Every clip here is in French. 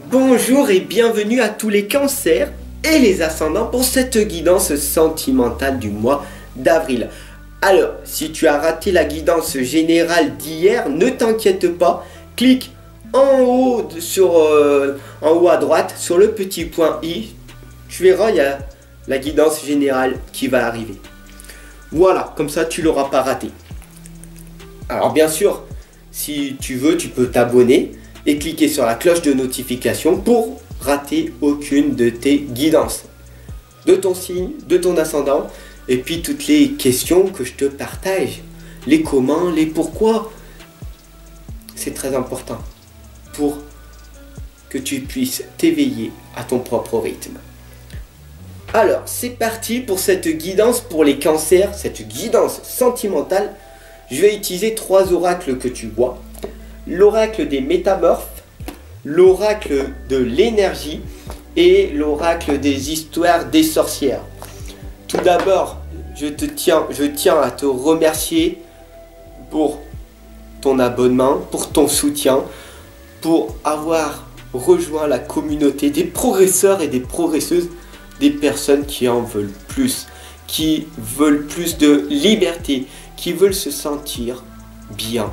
Bonjour et bienvenue à tous les cancers et les ascendants pour cette guidance sentimentale du mois d'avril. Alors, si tu as raté la guidance générale d'hier, ne t'inquiète pas, clique en haut, en haut à droite sur le petit point I, tu verras, il y a la guidance générale qui va arriver. Voilà, comme ça tu l'auras pas raté. Alors bien sûr, si tu veux, tu peux t'abonner et cliquer sur la cloche de notification pour rater aucune de tes guidances, de ton signe, de ton ascendant, et puis toutes les questions que je te partage, les comment, les pourquoi. C'est très important pour que tu puisses t'éveiller à ton propre rythme. Alors, c'est parti pour cette guidance pour les cancers, cette guidance sentimentale. Je vais utiliser 3 oracles que tu vois. L'oracle des métamorphes, l'oracle de l'énergie et l'oracle des histoires des sorcières. Tout d'abord, je tiens à te remercier pour ton abonnement, pour ton soutien, pour avoir rejoint la communauté des progresseurs et des progresseuses, des personnes qui en veulent plus, qui veulent plus de liberté, qui veulent se sentir bien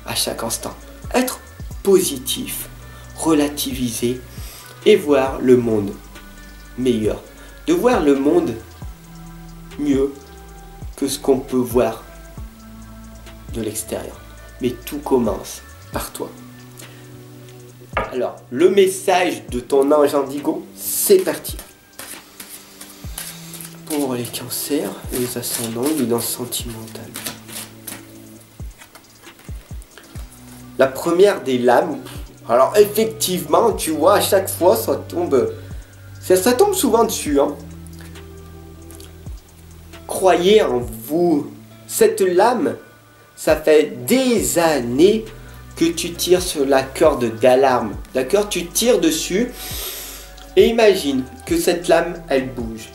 à chaque instant, être positif, relativiser et voir le monde meilleur, de voir le monde mieux que ce qu'on peut voir de l'extérieur. Mais tout commence par toi. Alors, le message de ton ange indigo, c'est parti. Pour les cancers, les ascendants, guidance sentimentale. La première des lames, alors effectivement, tu vois, à chaque fois, ça tombe souvent dessus. Hein. Croyez en vous. Cette lame, ça fait des années que tu tires sur la corde d'alarme. D'accord? Tu tires dessus et imagine que cette lame, elle bouge.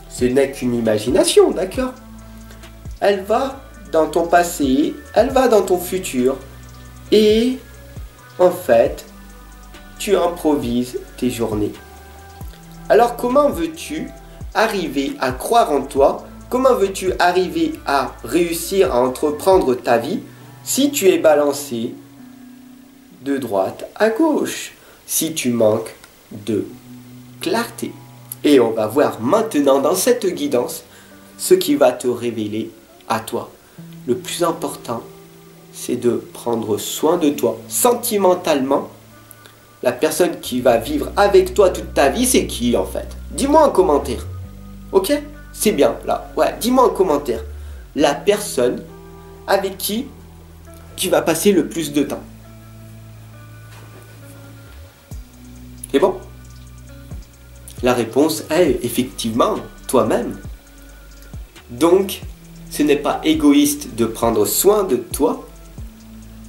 Ce n'est qu'une imagination, d'accord? Elle va dans ton passé, elle va dans ton futur. Et en fait, tu improvises tes journées. Alors comment veux-tu arriver à croire en toi? Comment veux-tu arriver à réussir à entreprendre ta vie si tu es balancé de droite à gauche? Si tu manques de clarté. Et on va voir maintenant dans cette guidance ce qui va te révéler à toi. Le plus important, c'est de prendre soin de toi. Sentimentalement, la personne qui va vivre avec toi toute ta vie, c'est qui en fait? Dis-moi en commentaire. Ok? C'est bien là. Ouais, dis-moi en commentaire. La personne avec qui tu vas passer le plus de temps. C'est bon? La réponse est effectivement toi-même. Donc, ce n'est pas égoïste de prendre soin de toi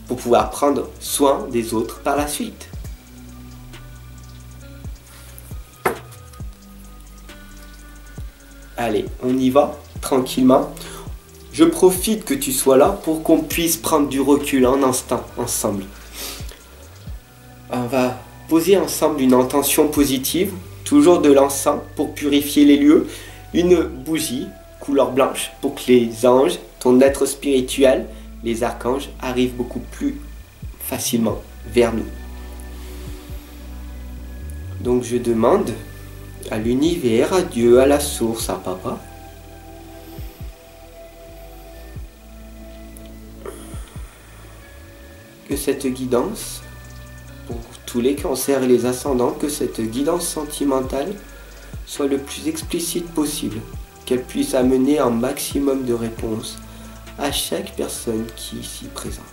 pour pouvoir prendre soin des autres par la suite. Allez, on y va tranquillement. Je profite que tu sois là pour qu'on puisse prendre du recul un instant ensemble. On va poser ensemble une intention positive. Toujours de l'encens pour purifier les lieux, une bougie couleur blanche pour que les anges, ton être spirituel, les archanges arrivent beaucoup plus facilement vers nous. Donc je demande à l'univers, à Dieu, à la source, à papa, que cette guidance, pour tous les cancers et les ascendants, que cette guidance sentimentale soit le plus explicite possible, qu'elle puisse amener un maximum de réponses à chaque personne qui s'y présente.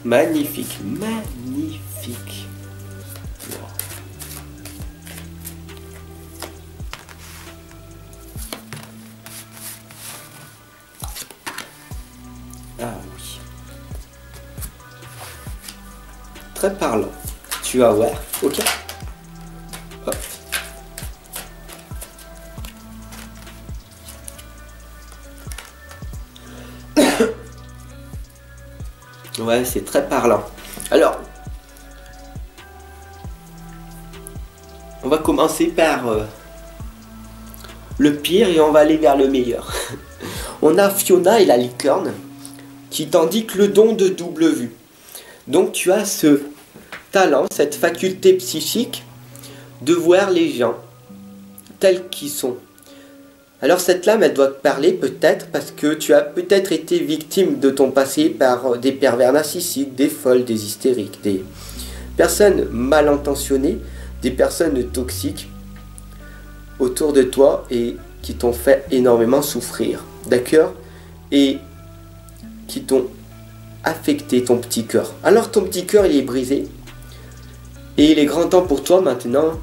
Magnifique, magnifique. Wow. Ah oui. Très parlant. Tu vas voir, ok? Hop. Ouais, c'est très parlant. Alors, on va commencer par le pire et on va aller vers le meilleur. On a Fiona et la licorne qui t'indiquent le don de double vue. Donc tu as ce talent, cette faculté psychique de voir les gens tels qu'ils sont. Alors cette lame, elle doit te parler peut-être parce que tu as peut-être été victime de ton passé par des pervers narcissiques, des folles, des hystériques, des personnes mal intentionnées, des personnes toxiques autour de toi et qui t'ont fait énormément souffrir, d'accord? Et qui t'ont affecté ton petit cœur. Alors ton petit cœur, il est brisé et il est grand temps pour toi maintenant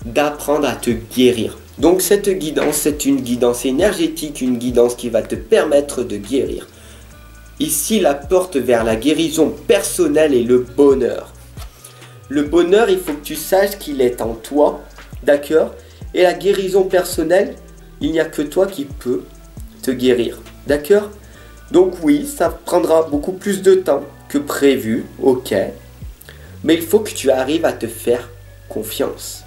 d'apprendre à te guérir. Donc cette guidance, c'est une guidance énergétique, une guidance qui va te permettre de guérir. Ici, la porte vers la guérison personnelle est le bonheur. Le bonheur, il faut que tu saches qu'il est en toi, d'accord? Et la guérison personnelle, il n'y a que toi qui peux te guérir, d'accord? Donc oui, ça prendra beaucoup plus de temps que prévu, ok. Mais il faut que tu arrives à te faire confiance.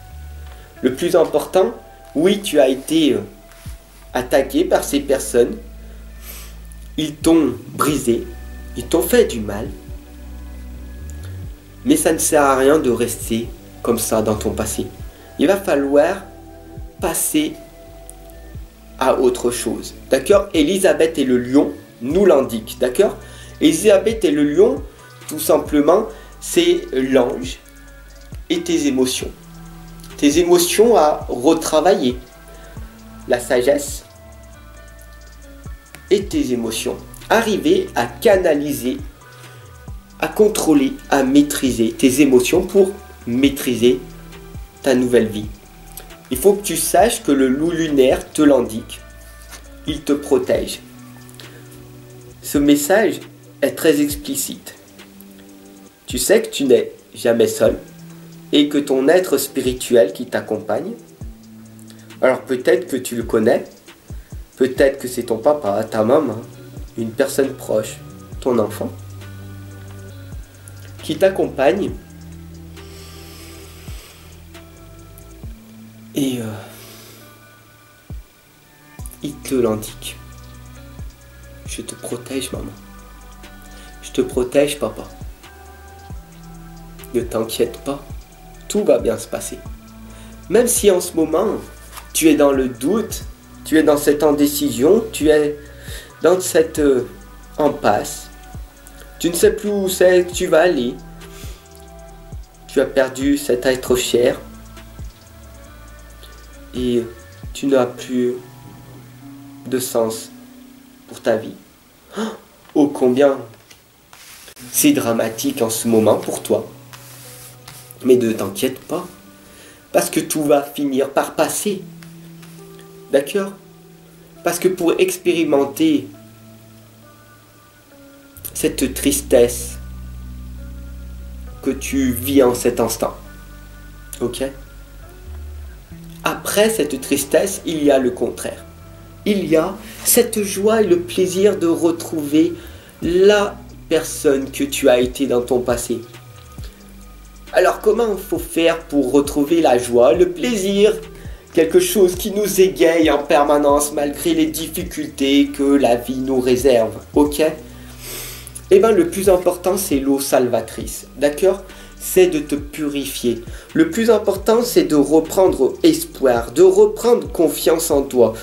Le plus important, oui, tu as été attaqué par ces personnes. Ils t'ont brisé, ils t'ont fait du mal. Mais ça ne sert à rien de rester comme ça dans ton passé. Il va falloir passer à autre chose. D'accord? Elisabeth et le lion nous l'indiquent. D'accord? Elisabeth et le lion, tout simplement, c'est l'ange et tes émotions. Tes émotions à retravailler. La sagesse et tes émotions. Arriver à canaliser, à contrôler, à maîtriser tes émotions pour maîtriser ta nouvelle vie. Il faut que tu saches que le loup lunaire te l'indique. Il te protège. Ce message est très explicite. Tu sais que tu n'es jamais seul et que ton être spirituel qui t'accompagne, alors peut-être que tu le connais, peut-être que c'est ton papa, ta maman, une personne proche, ton enfant, qui t'accompagne et il te l'indique. Je te protège, maman. Je te protège, papa. Ne t'inquiète pas. Tout va bien se passer. Même si en ce moment, tu es dans le doute, tu es dans cette indécision, tu es dans cette impasse, tu ne sais plus où c'est que tu vas aller, tu as perdu cet être cher et tu n'as plus de sens pour ta vie. Oh combien c'est dramatique en ce moment pour toi. Mais ne t'inquiète pas, parce que tout va finir par passer. D'accord? Parce que pour expérimenter cette tristesse que tu vis en cet instant, ok? Après cette tristesse, il y a le contraire. Il y a cette joie et le plaisir de retrouver la personne que tu as été dans ton passé. Alors comment il faut faire pour retrouver la joie, le plaisir, quelque chose qui nous égaye en permanence malgré les difficultés que la vie nous réserve, ok? Eh bien le plus important c'est l'eau salvatrice, d'accord? C'est de te purifier. Le plus important c'est de reprendre espoir, de reprendre confiance en toi,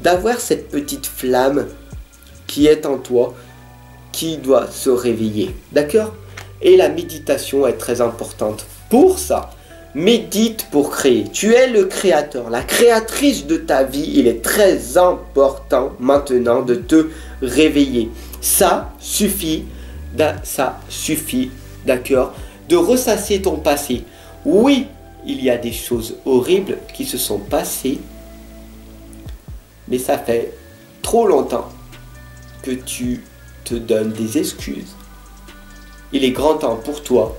d'avoir cette petite flamme qui est en toi, qui doit se réveiller, d'accord? Et la méditation est très importante. Pour ça, médite pour créer. Tu es le créateur, la créatrice de ta vie. Il est très important maintenant de te réveiller. Ça suffit Ça suffit, d'accord, de ressasser ton passé. Oui, il y a des choses horribles qui se sont passées, mais ça fait trop longtemps que tu te donnes des excuses. Il est grand temps pour toi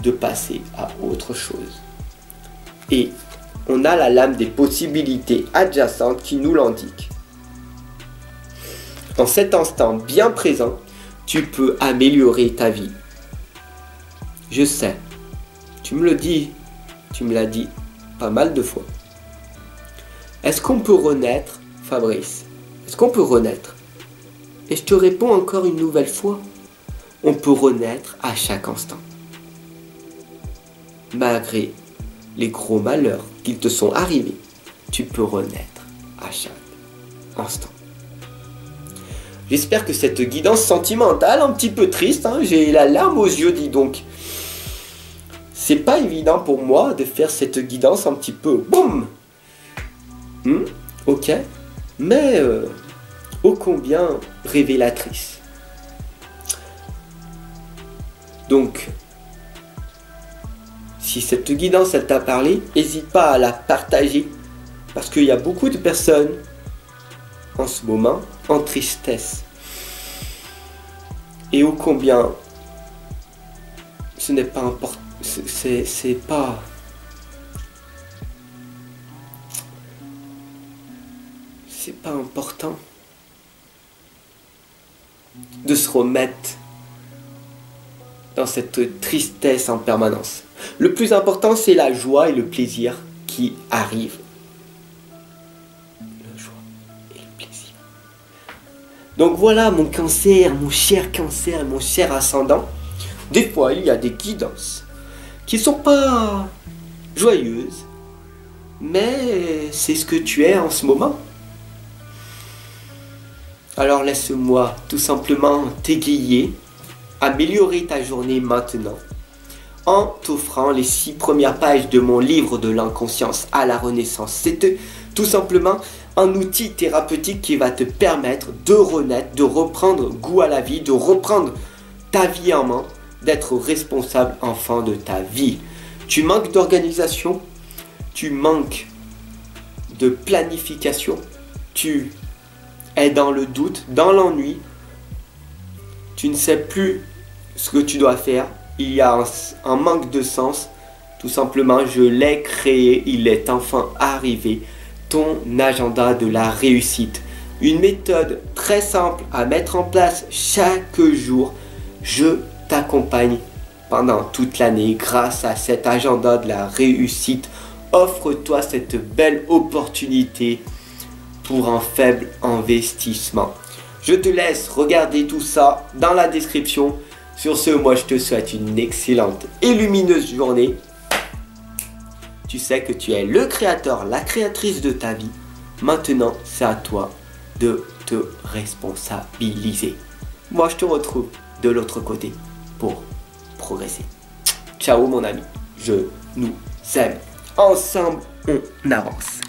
de passer à autre chose. Et on a la lame des possibilités adjacentes qui nous l'indique. En cet instant bien présent, tu peux améliorer ta vie. Je sais, tu me l'as dit pas mal de fois. Est-ce qu'on peut renaître, Fabrice? Est-ce qu'on peut renaître? Et je te réponds encore une nouvelle fois, on peut renaître à chaque instant. Malgré les gros malheurs qui te sont arrivés, tu peux renaître à chaque instant. J'espère que cette guidance sentimentale, un petit peu triste, hein, j'ai la larme aux yeux, dis donc. C'est pas évident pour moi de faire cette guidance un petit peu boum. Ok, mais ô combien révélatrice. Donc, si cette guidance elle t'a parlé, n'hésite pas à la partager parce qu'il y a beaucoup de personnes en ce moment en tristesse. Et ô combien ce n'est pas important, c'est pas... C'est pas important de se remettre dans cette tristesse en permanence. Le plus important, c'est la joie et le plaisir qui arrivent. La joie et le plaisir. Donc voilà, mon cancer, mon cher cancer, mon cher ascendant. Des fois, il y a des guidances qui sont pas joyeuses, mais c'est ce que tu es en ce moment. Alors laisse-moi tout simplement t'aiguiller, améliorer ta journée maintenant, en t'offrant les 6 premières pages de mon livre de l'inconscience à la renaissance. C'est tout simplement un outil thérapeutique qui va te permettre de renaître, de reprendre goût à la vie, de reprendre ta vie en main, d'être responsable enfin de ta vie. Tu manques d'organisation, tu manques de planification, tu es dans le doute, dans l'ennui, tu ne sais plus ce que tu dois faire, il y a un manque de sens, tout simplement je l'ai créé, il est enfin arrivé, ton agenda de la réussite. Une méthode très simple à mettre en place chaque jour, je t'accompagne pendant toute l'année grâce à cet agenda de la réussite. Offre-toi cette belle opportunité pour un faible investissement. Je te laisse regarder tout ça dans la description. Sur ce, moi je te souhaite une excellente et lumineuse journée. Tu sais que tu es le créateur, la créatrice de ta vie. Maintenant, c'est à toi de te responsabiliser. Moi, je te retrouve de l'autre côté pour progresser. Ciao mon ami, je nous aime. Ensemble, on avance.